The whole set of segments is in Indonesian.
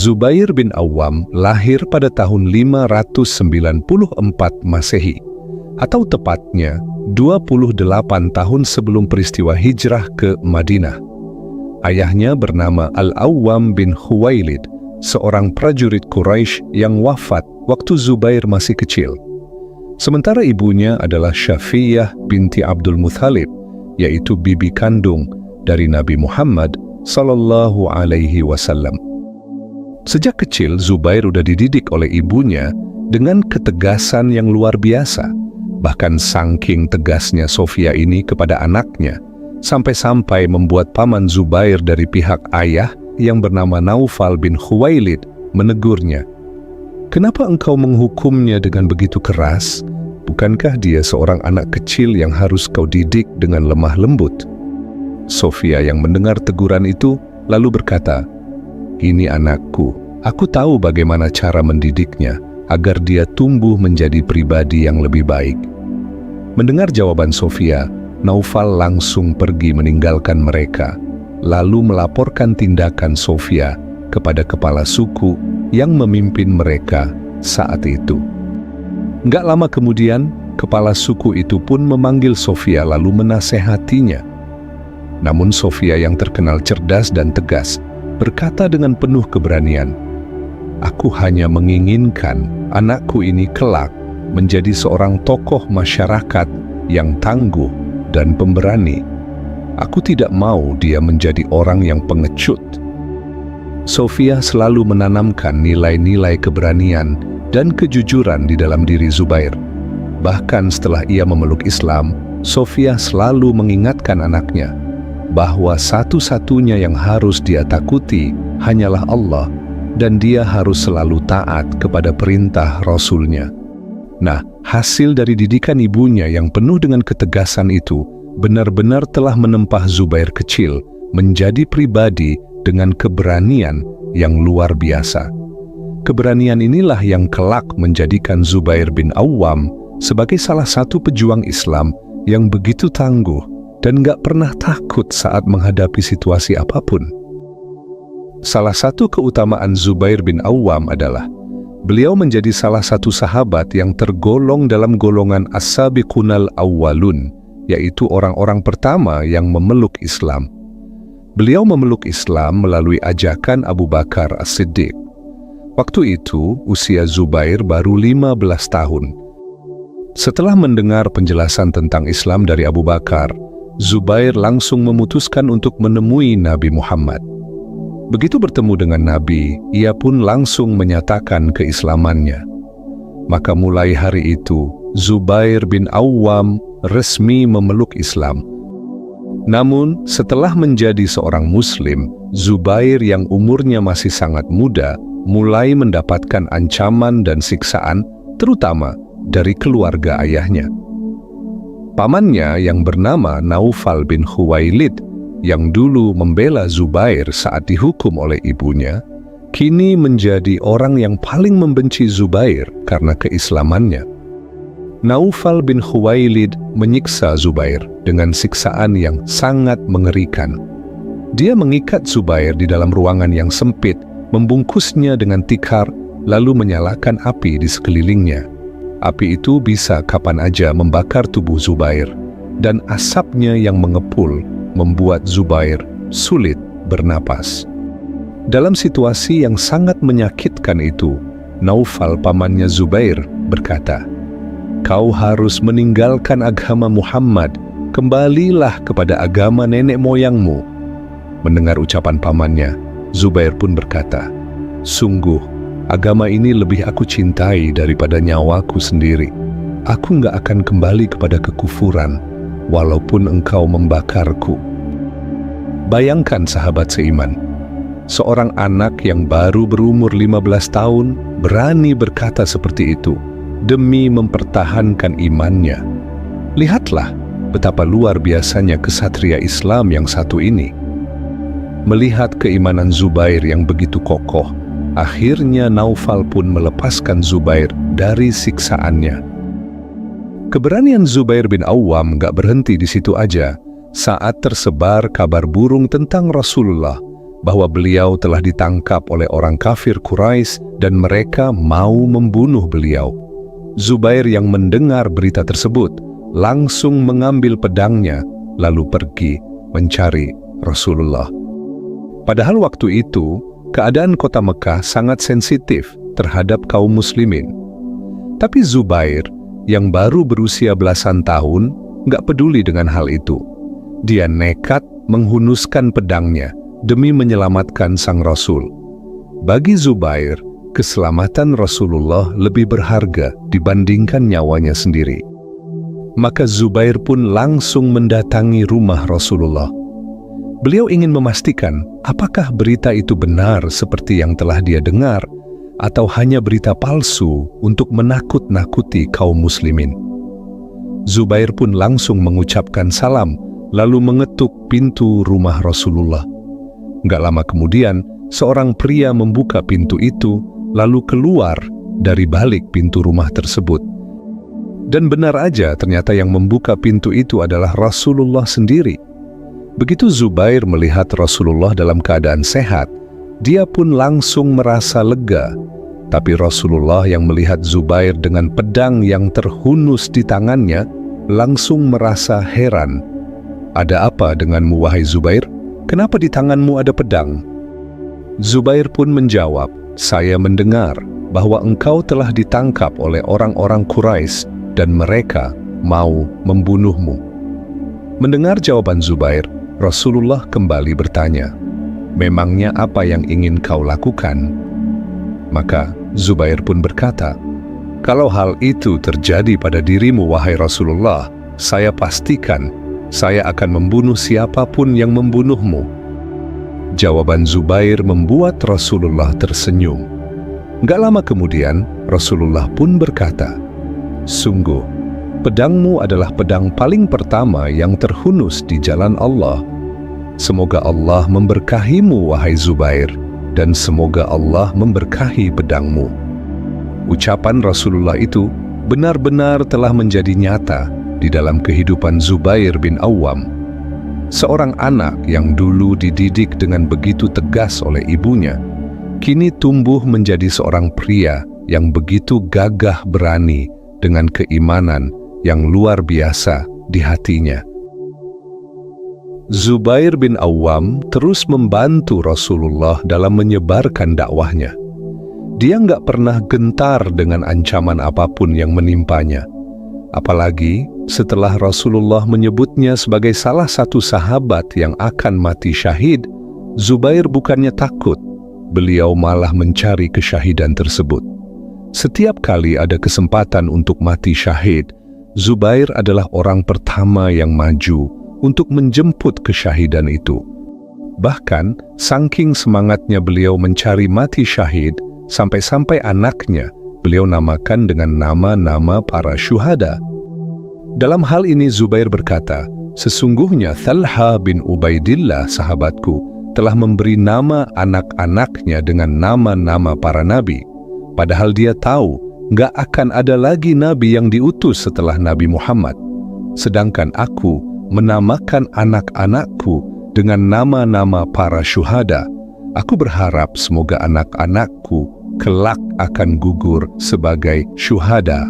Zubair bin Awam lahir pada tahun 594 Masehi, atau tepatnya 28 tahun sebelum peristiwa hijrah ke Madinah. Ayahnya bernama Al-Awwam bin Khuwailid, seorang prajurit Quraisy yang wafat waktu Zubair masih kecil. Sementara ibunya adalah Syafiyah binti Abdul Muthalib, yaitu bibi kandung dari Nabi Muhammad sallallahu alaihi wasallam. Sejak kecil Zubair sudah dididik oleh ibunya dengan ketegasan yang luar biasa. Bahkan saking tegasnya Sofia ini kepada anaknya, sampai-sampai membuat paman Zubair dari pihak ayah yang bernama Naufal bin Khuwailid menegurnya. "Kenapa engkau menghukumnya dengan begitu keras? Bukankah dia seorang anak kecil yang harus kau didik dengan lemah lembut?" Sofia yang mendengar teguran itu lalu berkata, "Ini anakku, aku tahu bagaimana cara mendidiknya agar dia tumbuh menjadi pribadi yang lebih baik." Mendengar jawaban Sofia, Naufal langsung pergi meninggalkan mereka, lalu melaporkan tindakan Sofia kepada kepala suku yang memimpin mereka saat itu. Nggak lama kemudian, kepala suku itu pun memanggil Sofia lalu menasehatinya. Namun Sofia yang terkenal cerdas dan tegas berkata dengan penuh keberanian, "Aku hanya menginginkan anakku ini kelak menjadi seorang tokoh masyarakat yang tangguh dan pemberani. Aku tidak mau dia menjadi orang yang pengecut." Sofia selalu menanamkan nilai-nilai keberanian dan kejujuran di dalam diri Zubair. Bahkan setelah ia memeluk Islam, Sofia selalu mengingatkan anaknya bahwa satu-satunya yang harus dia takuti hanyalah Allah, dan dia harus selalu taat kepada perintah Rasul-Nya. Nah, hasil dari didikan ibunya yang penuh dengan ketegasan itu benar-benar telah menempah Zubair kecil menjadi pribadi dengan keberanian yang luar biasa. Keberanian inilah yang kelak menjadikan Zubair bin Awam sebagai salah satu pejuang Islam yang begitu tangguh dan gak pernah takut saat menghadapi situasi apapun. Salah satu keutamaan Zubair bin Awam adalah beliau menjadi salah satu sahabat yang tergolong dalam golongan as-sabiqunal awwalun, yaitu orang-orang pertama yang memeluk Islam. Beliau memeluk Islam melalui ajakan Abu Bakar As-Siddiq. Waktu itu, usia Zubair baru 15 tahun. Setelah mendengar penjelasan tentang Islam dari Abu Bakar, Zubair langsung memutuskan untuk menemui Nabi Muhammad. Begitu bertemu dengan Nabi, ia pun langsung menyatakan keislamannya. Maka mulai hari itu, Zubair bin Awam resmi memeluk Islam. Namun, setelah menjadi seorang Muslim, Zubair yang umurnya masih sangat muda, mulai mendapatkan ancaman dan siksaan, terutama dari keluarga ayahnya. Pamannya yang bernama Naufal bin Khuwailid, yang dulu membela Zubair saat dihukum oleh ibunya, kini menjadi orang yang paling membenci Zubair karena keislamannya. Naufal bin Khuwailid menyiksa Zubair dengan siksaan yang sangat mengerikan. Dia mengikat Zubair di dalam ruangan yang sempit, membungkusnya dengan tikar, lalu menyalakan api di sekelilingnya. Api itu bisa kapan aja membakar tubuh Zubair, dan asapnya yang mengepul membuat Zubair sulit bernapas. Dalam situasi yang sangat menyakitkan itu, Naufal pamannya Zubair berkata, "Kau harus meninggalkan agama Muhammad, kembalilah kepada agama nenek moyangmu." Mendengar ucapan pamannya, Zubair pun berkata, "Sungguh, agama ini lebih aku cintai daripada nyawaku sendiri. Aku nggak akan kembali kepada kekufuran, walaupun engkau membakarku." Bayangkan sahabat seiman, seorang anak yang baru berumur 15 tahun berani berkata seperti itu demi mempertahankan imannya. Lihatlah betapa luar biasanya kesatria Islam yang satu ini. Melihat keimanan Zubair yang begitu kokoh, akhirnya Naufal pun melepaskan Zubair dari siksaannya. Keberanian Zubair bin Awam gak berhenti di situ aja. Saat tersebar kabar burung tentang Rasulullah bahwa beliau telah ditangkap oleh orang kafir Quraisy dan mereka mau membunuh beliau. Zubair yang mendengar berita tersebut langsung mengambil pedangnya lalu pergi mencari Rasulullah. Padahal waktu itu keadaan kota Mekah sangat sensitif terhadap kaum muslimin. Tapi Zubair yang baru berusia belasan tahun nggak peduli dengan hal itu. Dia nekat menghunuskan pedangnya demi menyelamatkan sang Rasul. Bagi Zubair, keselamatan Rasulullah lebih berharga dibandingkan nyawanya sendiri. Maka Zubair pun langsung mendatangi rumah Rasulullah. Beliau ingin memastikan apakah berita itu benar seperti yang telah dia dengar, atau hanya berita palsu untuk menakut-nakuti kaum muslimin. Zubair pun langsung mengucapkan salam, lalu mengetuk pintu rumah Rasulullah. Nggak lama kemudian, seorang pria membuka pintu itu, lalu keluar dari balik pintu rumah tersebut. Dan benar aja, ternyata yang membuka pintu itu adalah Rasulullah sendiri. Begitu Zubair melihat Rasulullah dalam keadaan sehat, dia pun langsung merasa lega. Tapi Rasulullah yang melihat Zubair dengan pedang yang terhunus di tangannya, langsung merasa heran. "Ada apa denganmu, wahai Zubair? Kenapa di tanganmu ada pedang?" Zubair pun menjawab, "Saya mendengar bahwa engkau telah ditangkap oleh orang-orang Quraisy dan mereka mau membunuhmu." Mendengar jawaban Zubair, Rasulullah kembali bertanya, "Memangnya apa yang ingin kau lakukan?" Maka Zubair pun berkata, "Kalau hal itu terjadi pada dirimu, wahai Rasulullah, saya pastikan saya akan membunuh siapapun yang membunuhmu." Jawaban Zubair membuat Rasulullah tersenyum. Gak lama kemudian, Rasulullah pun berkata, "Sungguh, pedangmu adalah pedang paling pertama yang terhunus di jalan Allah. Semoga Allah memberkahimu, wahai Zubair, dan semoga Allah memberkahi pedangmu." Ucapan Rasulullah itu benar-benar telah menjadi nyata di dalam kehidupan Zubair bin Awwam. Seorang anak yang dulu dididik dengan begitu tegas oleh ibunya, kini tumbuh menjadi seorang pria yang begitu gagah berani dengan keimanan yang luar biasa di hatinya. Zubair bin Awwam terus membantu Rasulullah dalam menyebarkan dakwahnya. Dia nggak pernah gentar dengan ancaman apapun yang menimpanya. Apalagi setelah Rasulullah menyebutnya sebagai salah satu sahabat yang akan mati syahid, Zubair bukannya takut, beliau malah mencari kesyahidan tersebut. Setiap kali ada kesempatan untuk mati syahid, Zubair adalah orang pertama yang maju untuk menjemput kesyahidan itu. Bahkan, saking semangatnya beliau mencari mati syahid, sampai-sampai anaknya beliau namakan dengan nama-nama para syuhada. Dalam hal ini Zubair berkata, "Sesungguhnya Thalha bin Ubaidillah sahabatku telah memberi nama anak-anaknya dengan nama-nama para nabi. Padahal dia tahu nggak akan ada lagi nabi yang diutus setelah Nabi Muhammad. Sedangkan aku menamakan anak-anakku dengan nama-nama para syuhada. Aku berharap semoga anak-anakku kelak akan gugur sebagai syuhada."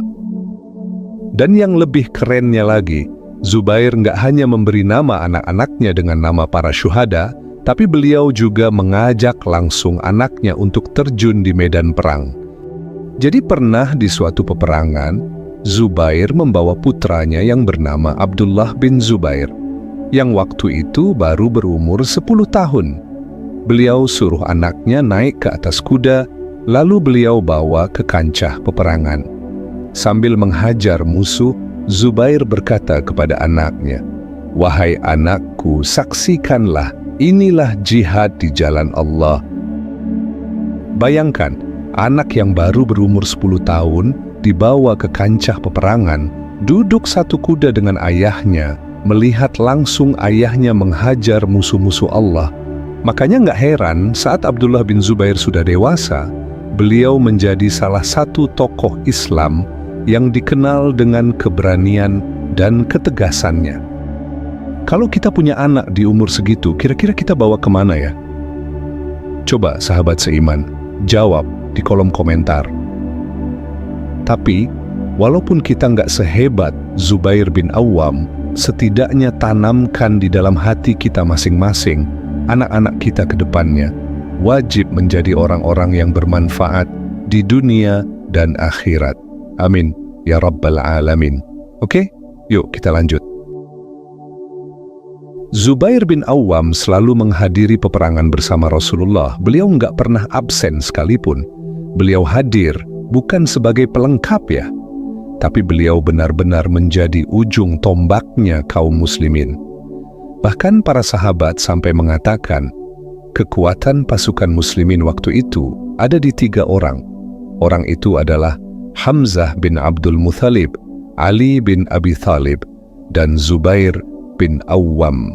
Dan yang lebih kerennya lagi, Zubair nggak hanya memberi nama anak-anaknya dengan nama para syuhada, tapi beliau juga mengajak langsung anaknya untuk terjun di medan perang. Jadi pernah di suatu peperangan, Zubair membawa putranya yang bernama Abdullah bin Zubair, yang waktu itu baru berumur 10 tahun. Beliau suruh anaknya naik ke atas kuda, lalu beliau bawa ke kancah peperangan. Sambil menghajar musuh, Zubair berkata kepada anaknya, "Wahai anakku, saksikanlah, inilah jihad di jalan Allah." Bayangkan, anak yang baru berumur 10 tahun dibawa ke kancah peperangan, duduk satu kuda dengan ayahnya, melihat langsung ayahnya menghajar musuh-musuh Allah. Makanya nggak heran saat Abdullah bin Zubair sudah dewasa, beliau menjadi salah satu tokoh Islam yang dikenal dengan keberanian dan ketegasannya. Kalau kita punya anak di umur segitu, kira-kira kita bawa kemana ya? Coba sahabat seiman, jawab di kolom komentar. Tapi, walaupun kita nggak sehebat Zubair bin Awam, setidaknya tanamkan di dalam hati kita masing-masing, anak-anak kita ke depannya, wajib menjadi orang-orang yang bermanfaat di dunia dan akhirat. Amin. Ya Rabbal Alamin. Oke, yuk kita lanjut. Zubair bin Awam selalu menghadiri peperangan bersama Rasulullah. Beliau nggak pernah absen sekalipun. Beliau hadir bukan sebagai pelengkap ya, tapi beliau benar-benar menjadi ujung tombaknya kaum muslimin. Bahkan para sahabat sampai mengatakan, kekuatan pasukan muslimin waktu itu ada di 3 orang. Orang itu adalah Hamzah bin Abdul Muthalib, Ali bin Abi Thalib, dan Zubair bin Awam.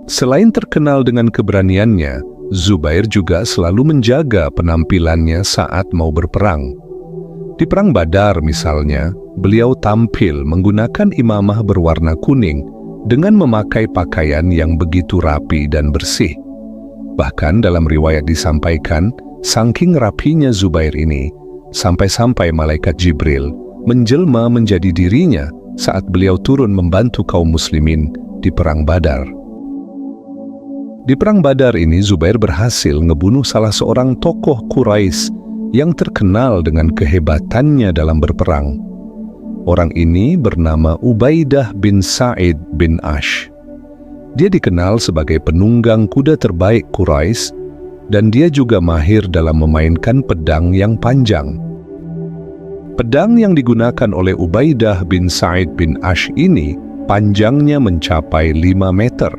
Selain terkenal dengan keberaniannya, Zubair juga selalu menjaga penampilannya saat mau berperang. Di Perang Badar misalnya, beliau tampil menggunakan imamah berwarna kuning dengan memakai pakaian yang begitu rapi dan bersih. Bahkan dalam riwayat disampaikan, saking rapinya Zubair ini, sampai-sampai malaikat Jibril menjelma menjadi dirinya saat beliau turun membantu kaum muslimin di Perang Badar. Di Perang Badar ini, Zubair berhasil ngebunuh salah seorang tokoh Quraisy yang terkenal dengan kehebatannya dalam berperang. Orang ini bernama Ubaidah bin Sa'id bin Ash. Dia dikenal sebagai penunggang kuda terbaik Quraisy, dan dia juga mahir dalam memainkan pedang yang panjang. Pedang yang digunakan oleh Ubaidah bin Sa'id bin Ash ini panjangnya mencapai 5 meter.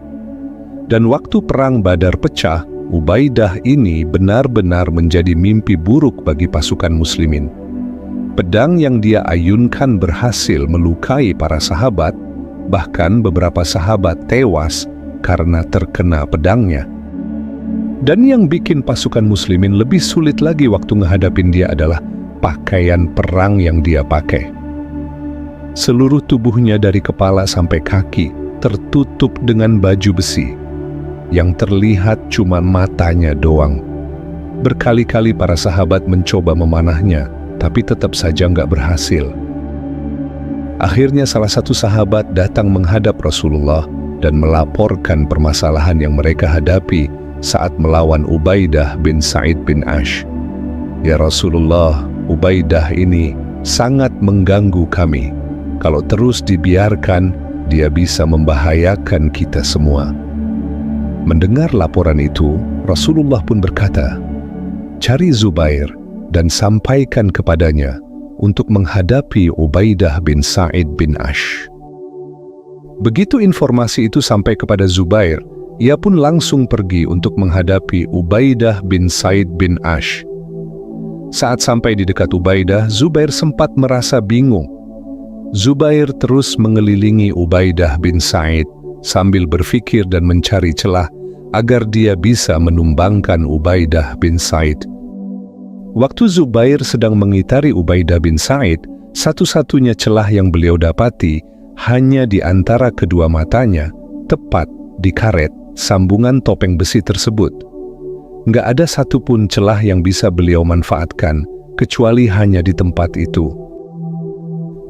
Dan waktu Perang Badar pecah, Ubaidah ini benar-benar menjadi mimpi buruk bagi pasukan muslimin. Pedang yang dia ayunkan berhasil melukai para sahabat, bahkan beberapa sahabat tewas karena terkena pedangnya. Dan yang bikin pasukan muslimin lebih sulit lagi waktu menghadapin dia adalah pakaian perang yang dia pakai. Seluruh tubuhnya dari kepala sampai kaki tertutup dengan baju besi. Yang terlihat cuma matanya doang. Berkali-kali para sahabat mencoba memanahnya, tapi tetap saja nggak berhasil. Akhirnya salah satu sahabat datang menghadap Rasulullah dan melaporkan permasalahan yang mereka hadapi saat melawan Ubaidah bin Sa'id bin Ash. Ya Rasulullah, Ubaidah ini sangat mengganggu kami. Kalau terus dibiarkan, dia bisa membahayakan kita semua. Mendengar laporan itu, Rasulullah pun berkata, cari Zubair dan sampaikan kepadanya untuk menghadapi Ubaidah bin Sa'id bin Ash. Begitu informasi itu sampai kepada Zubair, ia pun langsung pergi untuk menghadapi Ubaidah bin Sa'id bin Ash. Saat sampai di dekat Ubaidah, Zubair sempat merasa bingung. Zubair terus mengelilingi Ubaidah bin Sa'id sambil berpikir dan mencari celah agar dia bisa menumbangkan Ubaidah bin Sa'id. Waktu Zubair sedang mengitari Ubaidah bin Sa'id, satu-satunya celah yang beliau dapati hanya di antara kedua matanya, tepat di karet sambungan topeng besi tersebut. Nggak ada satupun celah yang bisa beliau manfaatkan, kecuali hanya di tempat itu.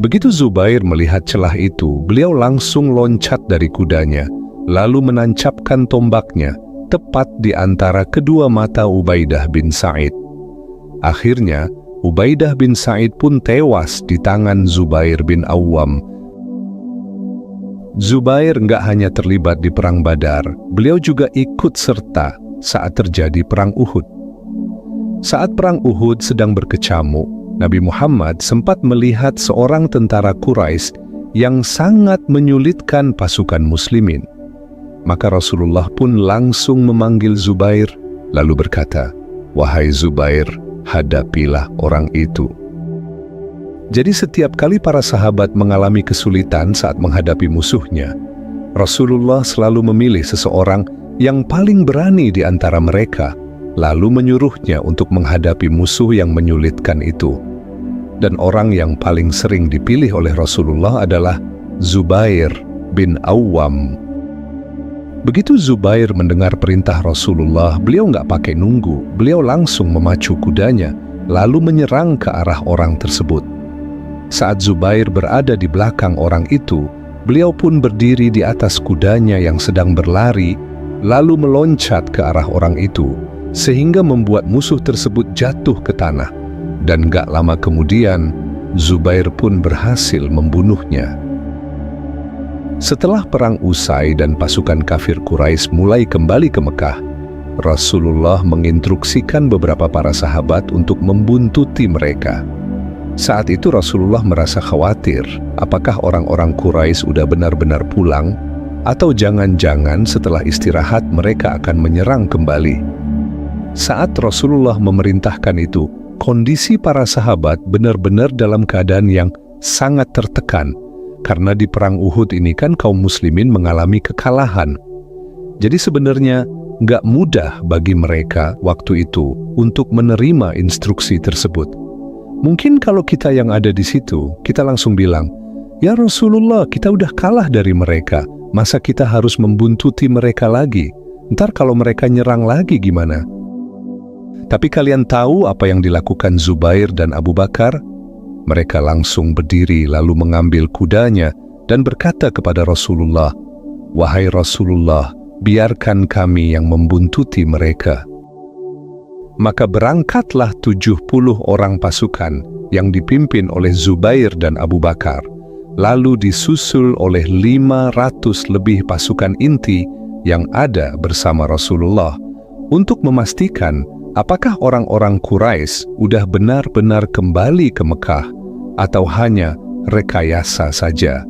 Begitu Zubair melihat celah itu, beliau langsung loncat dari kudanya, lalu menancapkan tombaknya tepat di antara kedua mata Ubaidah bin Sa'id. Akhirnya, Ubaidah bin Sa'id pun tewas di tangan Zubair bin Awam. Zubair nggak hanya terlibat di Perang Badar, beliau juga ikut serta saat terjadi Perang Uhud. Saat Perang Uhud sedang berkecamuk, Nabi Muhammad sempat melihat seorang tentara Quraisy yang sangat menyulitkan pasukan muslimin. Maka Rasulullah pun langsung memanggil Zubair, lalu berkata, "Wahai Zubair, hadapilah orang itu." Jadi setiap kali para sahabat mengalami kesulitan saat menghadapi musuhnya, Rasulullah selalu memilih seseorang yang paling berani di antara mereka, lalu menyuruhnya untuk menghadapi musuh yang menyulitkan itu. Dan orang yang paling sering dipilih oleh Rasulullah adalah Zubair bin Awam. Begitu Zubair mendengar perintah Rasulullah, beliau nggak pakai nunggu, beliau langsung memacu kudanya, lalu menyerang ke arah orang tersebut. Saat Zubair berada di belakang orang itu, beliau pun berdiri di atas kudanya yang sedang berlari, lalu meloncat ke arah orang itu, sehingga membuat musuh tersebut jatuh ke tanah. Dan gak lama kemudian, Zubair pun berhasil membunuhnya. Setelah perang usai dan pasukan kafir Quraisy mulai kembali ke Mekah, Rasulullah menginstruksikan beberapa para sahabat untuk membuntuti mereka. Saat itu Rasulullah merasa khawatir, apakah orang-orang Quraisy sudah benar-benar pulang, atau jangan-jangan setelah istirahat mereka akan menyerang kembali. Saat Rasulullah memerintahkan itu, kondisi para sahabat benar-benar dalam keadaan yang sangat tertekan, karena di perang Uhud ini kan kaum muslimin mengalami kekalahan. Jadi sebenarnya nggak mudah bagi mereka waktu itu untuk menerima instruksi tersebut. Mungkin kalau kita yang ada di situ, kita langsung bilang, "Ya Rasulullah, kita udah kalah dari mereka. Masa kita harus membuntuti mereka lagi? Ntar kalau mereka nyerang lagi gimana?" Tapi kalian tahu apa yang dilakukan Zubair dan Abu Bakar? Mereka langsung berdiri lalu mengambil kudanya dan berkata kepada Rasulullah, "Wahai Rasulullah, biarkan kami yang membuntuti mereka." Maka berangkatlah 70 orang pasukan yang dipimpin oleh Zubair dan Abu Bakar, lalu disusul oleh 500 lebih pasukan inti yang ada bersama Rasulullah untuk memastikan apakah orang-orang Quraisy udah benar-benar kembali ke Mekah atau hanya rekayasa saja.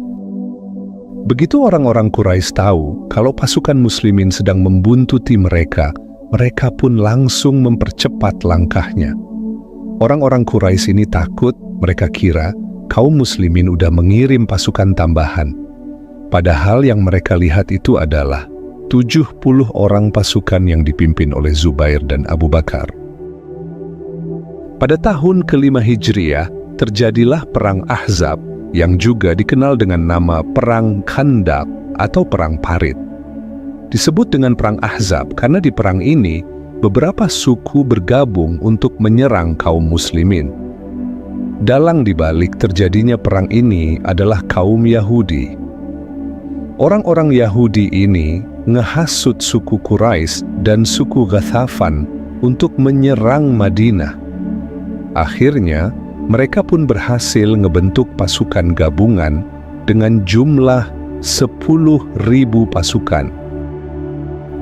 Begitu orang-orang Quraisy tahu kalau pasukan muslimin sedang membuntuti mereka, mereka pun langsung mempercepat langkahnya. Orang-orang Quraisy ini takut, mereka kira kaum muslimin udah mengirim pasukan tambahan. Padahal yang mereka lihat itu adalah 70 orang pasukan yang dipimpin oleh Zubair dan Abu Bakar. Pada tahun ke-5 Hijriah, terjadilah Perang Ahzab yang juga dikenal dengan nama Perang Khandaq atau Perang Parit. Disebut dengan Perang Ahzab karena di perang ini beberapa suku bergabung untuk menyerang kaum muslimin. Dalang dibalik terjadinya perang ini adalah kaum Yahudi. Orang-orang Yahudi ini ngehasut suku Quraisy dan suku Ghathafan untuk menyerang Madinah. Akhirnya, mereka pun berhasil ngebentuk pasukan gabungan dengan jumlah 10.000 pasukan.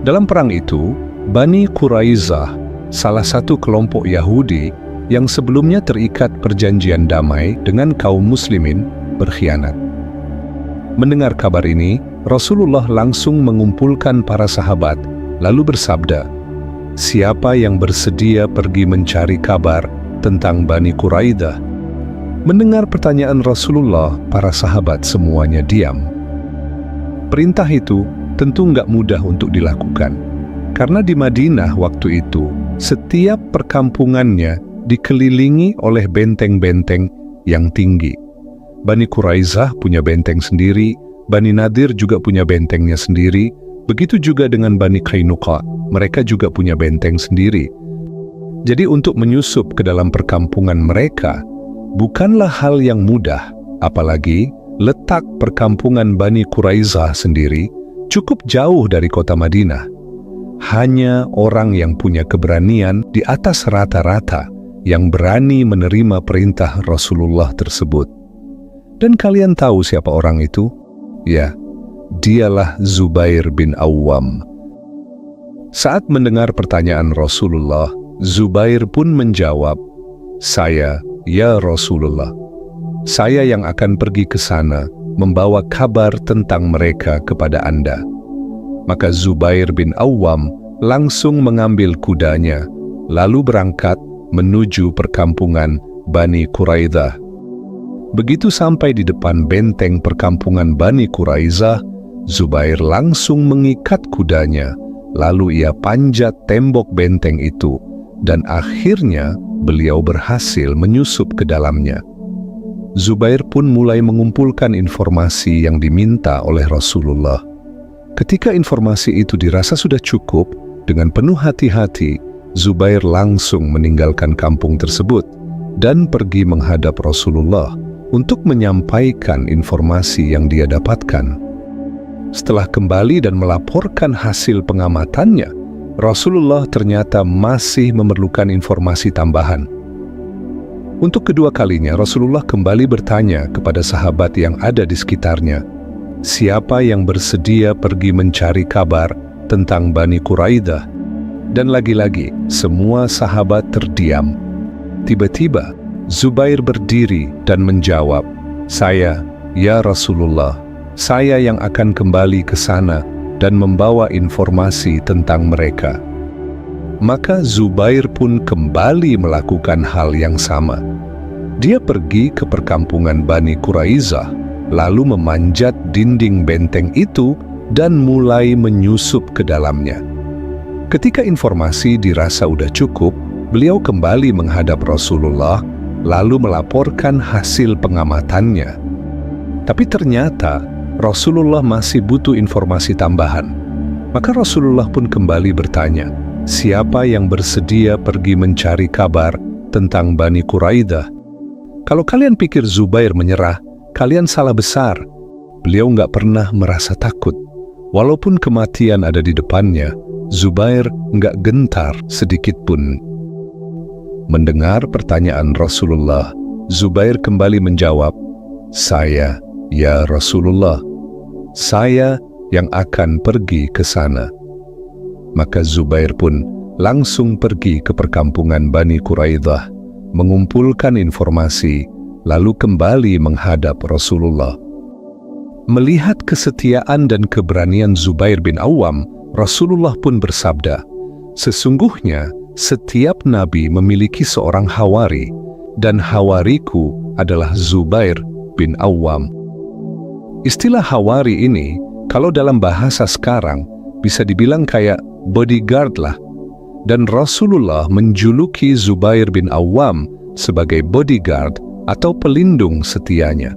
Dalam perang itu, Bani Quraizah, salah satu kelompok Yahudi yang sebelumnya terikat perjanjian damai dengan kaum muslimin, berkhianat. Mendengar kabar ini, Rasulullah langsung mengumpulkan para sahabat, lalu bersabda, "Siapa yang bersedia pergi mencari kabar tentang Bani Quraidah?" Mendengar pertanyaan Rasulullah, para sahabat semuanya diam. Perintah itu tentu nggak mudah untuk dilakukan, karena di Madinah waktu itu, setiap perkampungannya dikelilingi oleh benteng-benteng yang tinggi. Bani Quraizah punya benteng sendiri, Bani Nadir juga punya bentengnya sendiri, begitu juga dengan Bani Qainuqa, mereka juga punya benteng sendiri. Jadi untuk menyusup ke dalam perkampungan mereka, bukanlah hal yang mudah, apalagi letak perkampungan Bani Quraizah sendiri cukup jauh dari kota Madinah. Hanya orang yang punya keberanian di atas rata-rata yang berani menerima perintah Rasulullah tersebut. Dan kalian tahu siapa orang itu? Ya, dialah Zubair bin Awwam. Saat mendengar pertanyaan Rasulullah, Zubair pun menjawab, "Saya, ya Rasulullah. Saya yang akan pergi ke sana membawa kabar tentang mereka kepada Anda." Maka Zubair bin Awwam langsung mengambil kudanya, lalu berangkat menuju perkampungan Bani Quraidah. Begitu sampai di depan benteng perkampungan Bani Quraizah, Zubair langsung mengikat kudanya, lalu ia panjat tembok benteng itu, dan akhirnya beliau berhasil menyusup ke dalamnya. Zubair pun mulai mengumpulkan informasi yang diminta oleh Rasulullah. Ketika informasi itu dirasa sudah cukup, dengan penuh hati-hati, Zubair langsung meninggalkan kampung tersebut dan pergi menghadap Rasulullah untuk menyampaikan informasi yang dia dapatkan. Setelah kembali dan melaporkan hasil pengamatannya, Rasulullah ternyata masih memerlukan informasi tambahan. Untuk kedua kalinya, Rasulullah kembali bertanya kepada sahabat yang ada di sekitarnya, siapa yang bersedia pergi mencari kabar tentang Bani Quraidah? Dan lagi-lagi, semua sahabat terdiam. Tiba-tiba, Zubair berdiri dan menjawab, "Saya, ya Rasulullah, saya yang akan kembali ke sana dan membawa informasi tentang mereka." Maka Zubair pun kembali melakukan hal yang sama. Dia pergi ke perkampungan Bani Quraidah, lalu memanjat dinding benteng itu dan mulai menyusup ke dalamnya. Ketika informasi dirasa udah cukup, beliau kembali menghadap Rasulullah, lalu melaporkan hasil pengamatannya. Tapi ternyata Rasulullah masih butuh informasi tambahan. Maka Rasulullah pun kembali bertanya, siapa yang bersedia pergi mencari kabar tentang Bani Quraidah? Kalau kalian pikir Zubair menyerah, kalian salah besar. Beliau nggak pernah merasa takut. Walaupun kematian ada di depannya, Zubair nggak gentar sedikit pun. Mendengar pertanyaan Rasulullah, Zubair kembali menjawab, "Saya, ya Rasulullah, saya yang akan pergi ke sana." Maka Zubair pun langsung pergi ke perkampungan Bani Quraidah, mengumpulkan informasi, lalu kembali menghadap Rasulullah. Melihat kesetiaan dan keberanian Zubair bin Awam, Rasulullah pun bersabda, "Sesungguhnya setiap nabi memiliki seorang hawari, dan hawariku adalah Zubair bin Awam." Istilah hawari ini, kalau dalam bahasa sekarang, bisa dibilang kayak bodyguard lah. Dan Rasulullah menjuluki Zubair bin Awam sebagai bodyguard atau pelindung setianya.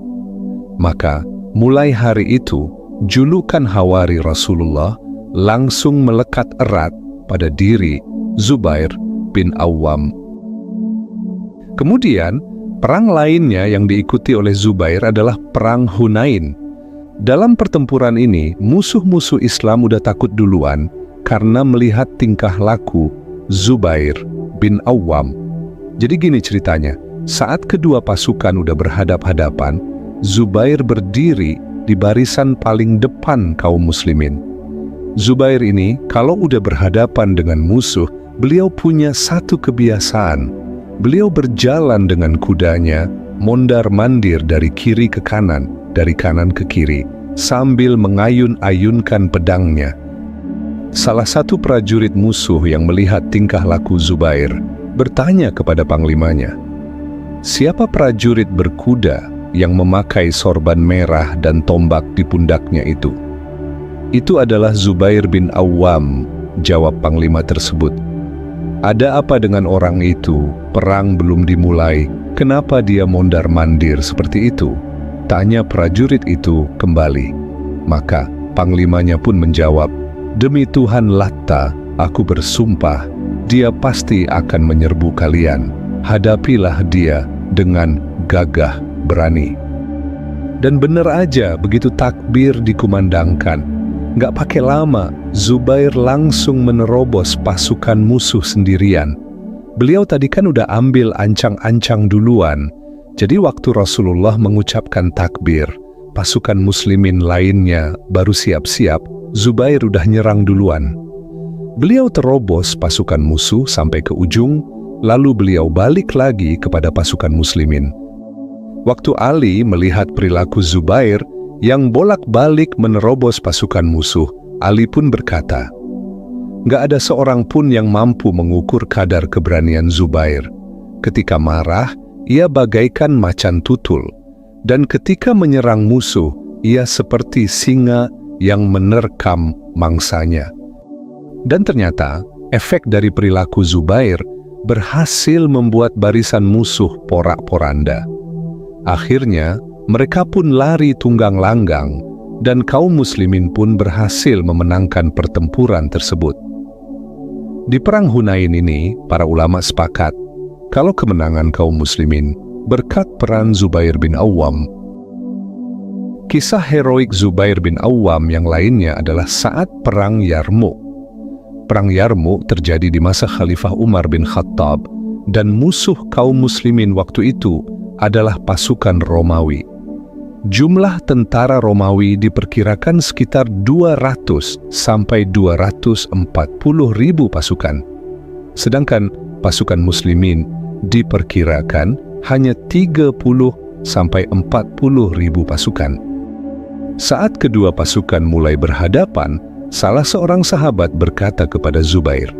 Maka, mulai hari itu, julukan hawari Rasulullah langsung melekat erat pada diri Zubair bin Awam. Kemudian, perang lainnya yang diikuti oleh Zubair adalah Perang Hunain. Dalam pertempuran ini, musuh-musuh Islam udah takut duluan karena melihat tingkah laku Zubair bin Awam. Jadi gini ceritanya, saat kedua pasukan udah berhadap-hadapan, Zubair berdiri di barisan paling depan kaum muslimin. Zubair ini, kalau udah berhadapan dengan musuh, beliau punya satu kebiasaan. Beliau berjalan dengan kudanya, mondar-mandir dari kiri ke kanan, dari kanan ke kiri, sambil mengayun-ayunkan pedangnya. Salah satu prajurit musuh yang melihat tingkah laku Zubair bertanya kepada panglimanya, "Siapa prajurit berkuda yang memakai sorban merah dan tombak di pundaknya itu?" "Itu adalah Zubair bin Awam," jawab panglima tersebut. "Ada apa dengan orang itu? Perang belum dimulai. Kenapa dia mondar-mandir seperti itu?" tanya prajurit itu kembali. Maka panglimanya pun menjawab, "Demi Tuhan Latta, aku bersumpah, dia pasti akan menyerbu kalian. Hadapilah dia dengan gagah berani." Dan benar aja, begitu takbir dikumandangkan, nggak pakai lama, Zubair langsung menerobos pasukan musuh sendirian. Beliau tadi kan udah ambil ancang-ancang duluan. Jadi waktu Rasulullah mengucapkan takbir, pasukan muslimin lainnya baru siap-siap, Zubair udah nyerang duluan. Beliau terobos pasukan musuh sampai ke ujung, lalu beliau balik lagi kepada pasukan muslimin. Waktu Ali melihat perilaku Zubair yang bolak-balik menerobos pasukan musuh, Ali pun berkata, "Nggak ada seorang pun yang mampu mengukur kadar keberanian Zubair. Ketika marah, ia bagaikan macan tutul, dan ketika menyerang musuh, ia seperti singa yang menerkam mangsanya." Dan ternyata, efek dari perilaku Zubair berhasil membuat barisan musuh porak-poranda. Akhirnya, mereka pun lari tunggang langgang dan kaum muslimin pun berhasil memenangkan pertempuran tersebut. Di Perang Hunain ini, para ulama sepakat kalau kemenangan kaum muslimin berkat peran Zubair bin Awwam. Kisah heroik Zubair bin Awwam yang lainnya adalah saat Perang Yarmuk. Perang Yarmuk terjadi di masa Khalifah Umar bin Khattab, dan musuh kaum muslimin waktu itu adalah pasukan Romawi. Jumlah tentara Romawi diperkirakan sekitar 200 sampai 240 ribu pasukan. Sedangkan pasukan muslimin diperkirakan hanya 30 sampai 40 ribu pasukan. Saat kedua pasukan mulai berhadapan, salah seorang sahabat berkata kepada Zubair,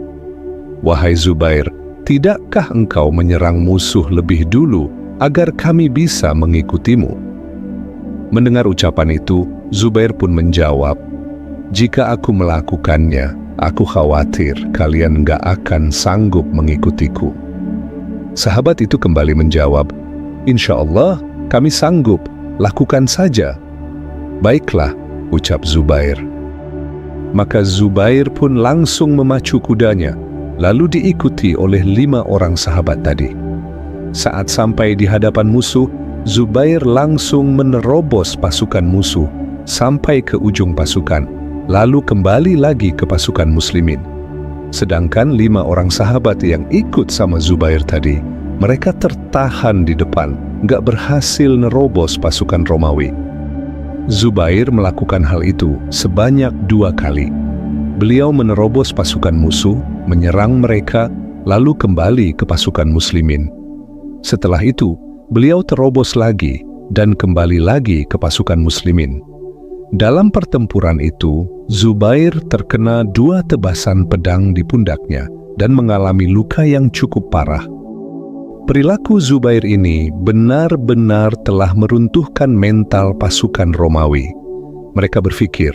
"Wahai Zubair, tidakkah engkau menyerang musuh lebih dulu agar kami bisa mengikutimu?" Mendengar ucapan itu, Zubair pun menjawab, "Jika aku melakukannya, aku khawatir kalian enggak akan sanggup mengikutiku." Sahabat itu kembali menjawab, "Insya Allah, kami sanggup, lakukan saja." "Baiklah," ucap Zubair. Maka Zubair pun langsung memacu kudanya, lalu diikuti oleh 5 orang sahabat tadi. Saat sampai di hadapan musuh, Zubair langsung menerobos pasukan musuh sampai ke ujung pasukan, lalu kembali lagi ke pasukan muslimin. Sedangkan 5 orang sahabat yang ikut sama Zubair tadi, mereka tertahan di depan, nggak berhasil nerobos pasukan Romawi. Zubair melakukan hal itu sebanyak 2 kali. Beliau menerobos pasukan musuh, menyerang mereka, lalu kembali ke pasukan muslimin. Setelah itu, beliau terobos lagi dan kembali lagi ke pasukan muslimin. Dalam pertempuran itu, Zubair terkena 2 tebasan pedang di pundaknya dan mengalami luka yang cukup parah. Perilaku Zubair ini benar-benar telah meruntuhkan mental pasukan Romawi. Mereka berpikir,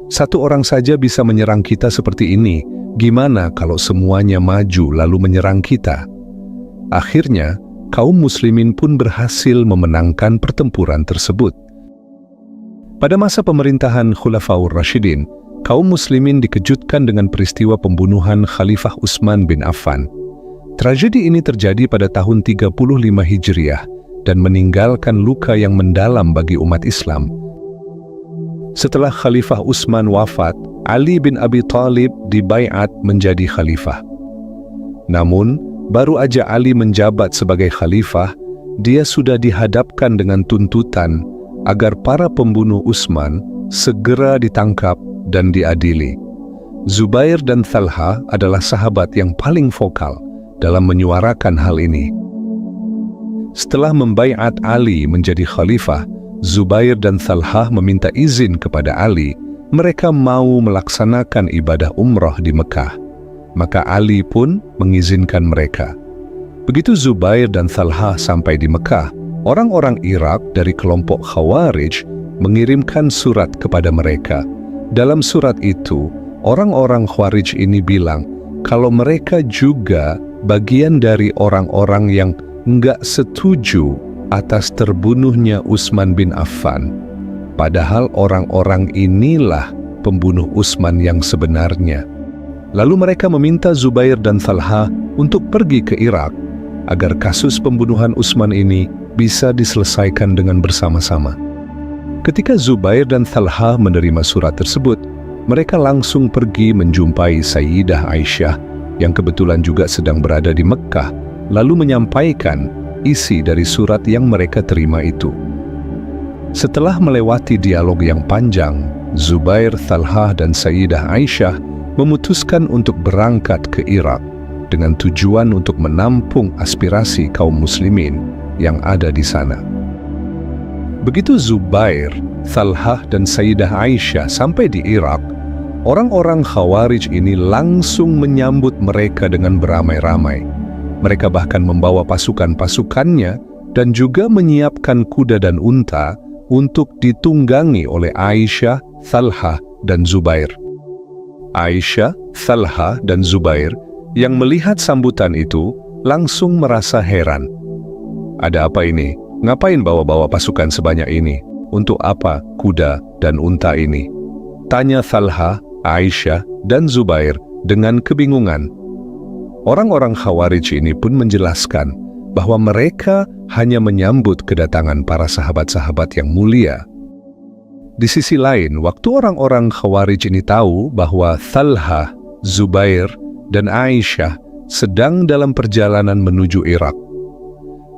satu orang saja bisa menyerang kita seperti ini, gimana kalau semuanya maju lalu menyerang kita? Akhirnya, kaum muslimin pun berhasil memenangkan pertempuran tersebut. Pada masa pemerintahan Khulafaur Rasyidin, kaum muslimin dikejutkan dengan peristiwa pembunuhan Khalifah Utsman bin Affan. Tragedi ini terjadi pada tahun 35 Hijriah dan meninggalkan luka yang mendalam bagi umat Islam. Setelah Khalifah Utsman wafat, Ali bin Abi Thalib dibaiat menjadi khalifah. Namun, baru aja Ali menjabat sebagai khalifah, dia sudah dihadapkan dengan tuntutan agar para pembunuh Utsman segera ditangkap dan diadili. Zubair dan Thalha adalah sahabat yang paling vokal dalam menyuarakan hal ini. Setelah membaiat Ali menjadi khalifah, Zubair dan Thalha meminta izin kepada Ali, mereka mau melaksanakan ibadah umrah di Mekah. Maka Ali pun mengizinkan mereka. Begitu Zubair dan Thalha sampai di Mekah, orang-orang Irak dari kelompok Khawarij mengirimkan surat kepada mereka. Dalam surat itu, orang-orang Khawarij ini bilang kalau mereka juga bagian dari orang-orang yang enggak setuju atas terbunuhnya Utsman bin Affan. Padahal orang-orang inilah pembunuh Utsman yang sebenarnya. Lalu mereka meminta Zubair dan Thalha untuk pergi ke Irak agar kasus pembunuhan Utsman ini bisa diselesaikan dengan bersama-sama. Ketika Zubair dan Thalha menerima surat tersebut, mereka langsung pergi menjumpai Sayyidah Aisyah yang kebetulan juga sedang berada di Mekkah, lalu menyampaikan isi dari surat yang mereka terima itu. Setelah melewati dialog yang panjang, Zubair, Thalha, dan Sayyidah Aisyah memutuskan untuk berangkat ke Irak dengan tujuan untuk menampung aspirasi kaum muslimin yang ada di sana. Begitu Zubair, Thalha, dan Sayyidah Aisyah sampai di Irak, orang-orang Khawarij ini langsung menyambut mereka dengan beramai-ramai. Mereka bahkan membawa pasukan-pasukannya dan juga menyiapkan kuda dan unta untuk ditunggangi oleh Aisyah, Thalha, dan Zubair. Aisyah, Thalha, dan Zubair yang melihat sambutan itu langsung merasa heran. Ada apa ini? Ngapain bawa-bawa pasukan sebanyak ini? untuk apa kuda dan unta ini? Tanya Thalhah, Aisyah, dan Zubair dengan kebingungan. Orang-orang Khawarij ini pun menjelaskan bahwa mereka hanya menyambut kedatangan para sahabat-sahabat yang mulia. Di sisi lain, waktu orang-orang Khawarij ini tahu bahwa Thalhah, Zubair, dan Aisyah sedang dalam perjalanan menuju Irak,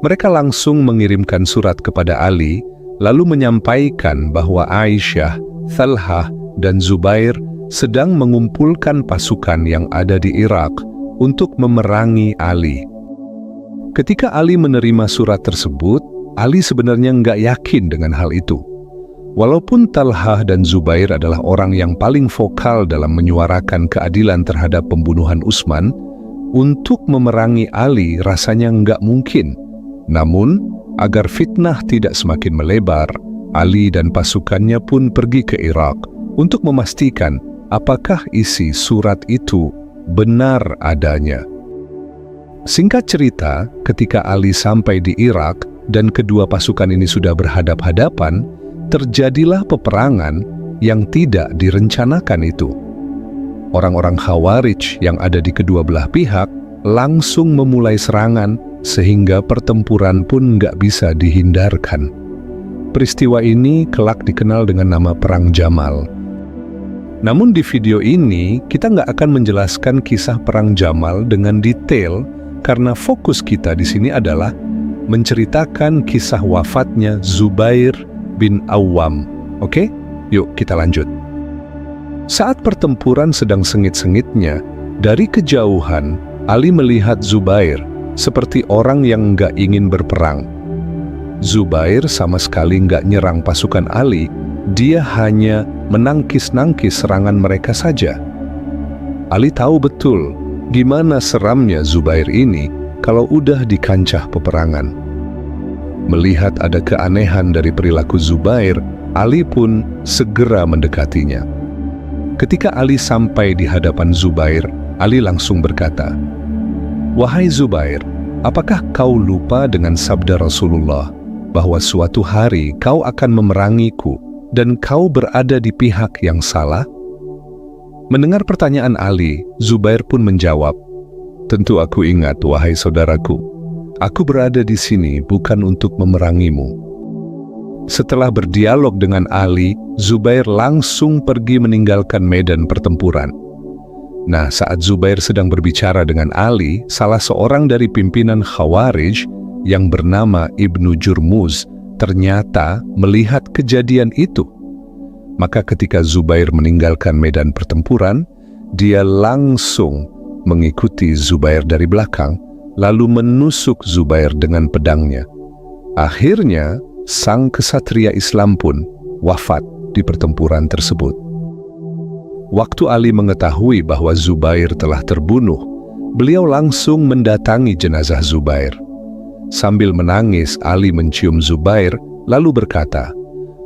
mereka langsung mengirimkan surat kepada Ali, lalu menyampaikan bahwa Aisyah, Thalhah, dan Zubair sedang mengumpulkan pasukan yang ada di Irak untuk memerangi Ali. Ketika Ali menerima surat tersebut, Ali sebenarnya nggak yakin dengan hal itu. Walaupun Thalhah dan Zubair adalah orang yang paling vokal dalam menyuarakan keadilan terhadap pembunuhan Utsman, untuk memerangi Ali rasanya nggak mungkin. Namun, agar fitnah tidak semakin melebar, Ali dan pasukannya pun pergi ke Irak untuk memastikan apakah isi surat itu benar adanya. Singkat cerita, ketika Ali sampai di Irak dan kedua pasukan ini sudah berhadap-hadapan, terjadilah peperangan yang tidak direncanakan itu. Orang-orang Khawarij yang ada di kedua belah pihak langsung memulai serangan sehingga pertempuran pun nggak bisa dihindarkan. Peristiwa ini kelak dikenal dengan nama Perang Jamal. Namun di video ini kita nggak akan menjelaskan kisah Perang Jamal dengan detail karena fokus kita di sini adalah menceritakan kisah wafatnya Zubair bin Awwam. Oke? Yuk kita lanjut. Saat pertempuran sedang sengit-sengitnya, dari kejauhan Ali melihat Zubair seperti orang yang nggak ingin berperang. Zubair sama sekali nggak nyerang pasukan Ali, dia hanya menangkis-nangkis serangan mereka saja. Ali tahu betul gimana seramnya Zubair ini kalau udah di kancah peperangan. Melihat ada keanehan dari perilaku Zubair, Ali pun segera mendekatinya. Ketika Ali sampai di hadapan Zubair, Ali langsung berkata, "Wahai Zubair, apakah kau lupa dengan sabda Rasulullah bahwa suatu hari kau akan memerangiku dan kau berada di pihak yang salah?" Mendengar pertanyaan Ali, Zubair pun menjawab, "Tentu aku ingat, wahai saudaraku. Aku berada di sini bukan untuk memerangimu." Setelah berdialog dengan Ali, Zubair langsung pergi meninggalkan medan pertempuran. Nah, saat Zubair sedang berbicara dengan Ali, salah seorang dari pimpinan Khawarij yang bernama Ibnu Jurmuz ternyata melihat kejadian itu. Maka ketika Zubair meninggalkan medan pertempuran, dia langsung mengikuti Zubair dari belakang, lalu menusuk Zubair dengan pedangnya. Akhirnya, sang kesatria Islam pun wafat di pertempuran tersebut. Waktu Ali mengetahui bahwa Zubair telah terbunuh, beliau langsung mendatangi jenazah Zubair. Sambil menangis, Ali mencium Zubair, lalu berkata,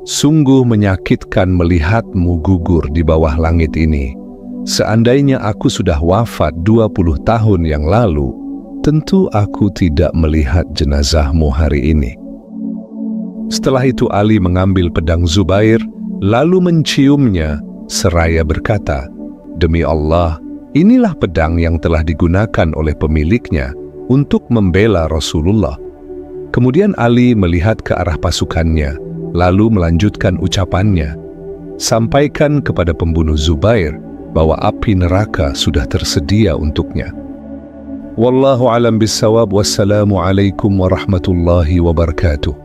"Sungguh menyakitkan melihatmu gugur di bawah langit ini. Seandainya aku sudah wafat 20 tahun yang lalu, tentu aku tidak melihat jenazahmu hari ini." Setelah itu Ali mengambil pedang Zubair, lalu menciumnya, seraya berkata, "Demi Allah, inilah pedang yang telah digunakan oleh pemiliknya untuk membela Rasulullah." Kemudian Ali melihat ke arah pasukannya, lalu melanjutkan ucapannya, "Sampaikan kepada pembunuh Zubair bahwa api neraka sudah tersedia untuknya." Wallahu alam bissawab. Wassalamu alaikum warahmatullahi wabarakatuh.